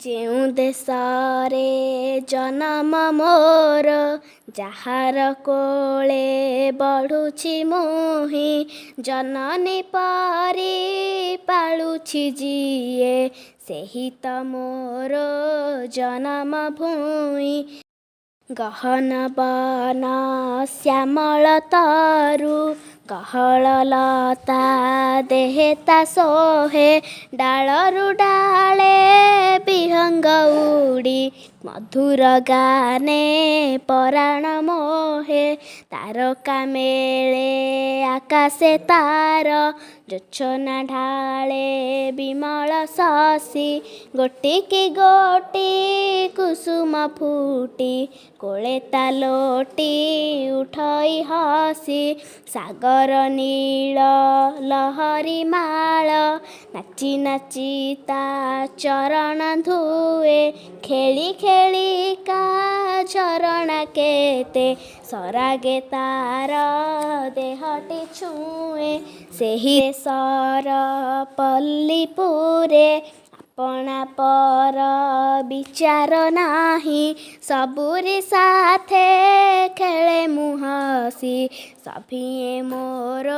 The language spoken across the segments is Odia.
ଯେଉଁ ଦେଶରେ ଜନମ ମୋର, ଯାହାର କୋଳେ ବଢ଼ୁଛି ମୁହିଁ, ଜନନୀ ପରି ପାଳୁଛି ଯିଏ, ସେହି ତ ମୋର ଜନମ ଭୂଇଁ। ଗହନ ବନ ଶ୍ୟାମଳ ତରୁ, ଗହଳ ଲତା ଦେହେ ତା ଶୋହେ, ଡାଳରୁ ଡାଳେ ବିହଙ୍ଗ ଉଡ଼ି, ମଧୁର ଗାନେ ପରାଣ ମୋହେ। ତାରକା ମେଳେ ଆକାଶେ ତାର, ଜୋଛନା ଢାଳେ ବିମଳ ଶଶୀ, ଗୋଟିକି ଗୋଟି କୁସୁମ ଫୁଟି, କୋଳେ ତା ଲୋଟି ଉଠଇ ହସି। ସାଗର ନୀଳ ଲହରୀ ମାଳ, ନାଚି ନାଚି ତା ଚରଣ ଧୁଏ, ଖେଳି ଖେଳିକା ଝରଣା କେତେ, ସରାଗେ ତାର ଦେହଟି ଛୁଏଁ। ସେହି ଦେଶର ପଲ୍ଲୀପୁରେ ଆପଣା ପର ବିଚାର ନାହିଁ, ସବୁରି ସାଥେ ଖେଳେ ମୁଁ ହସି, ସଭିଏଁ ମୋର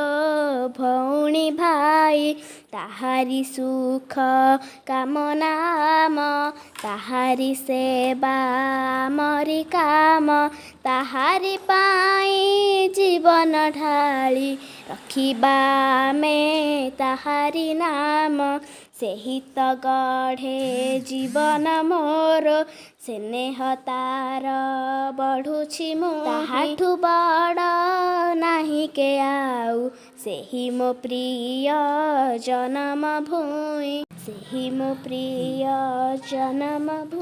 ଭଉଣୀ ଭାଇ। ତାହାରି ସୁଖ କାମନା ଆମ, ତାହାରି ସେବା ଆମରି କାମ, ତାହାରି ପାଇଁ ଜୀବନ ଢାଳି ରଖିବା ଆମେ ତାହାରି ନାମ। ସେହି ତ ଗଢ଼େ ଜୀବନ ମୋର, ସ୍ନେହ ତାର ବଢ଼ୁଛି ମୁଁ, ତାହାଠୁ ବଡ଼ ନାହିଁ କେ ଆଉ, ସେହି ମୋ ପ୍ରିୟ ଜନମ ଭୂଇଁ, ସେହି ମୋ ପ୍ରିୟ ଜନମ ଭୂଇଁ।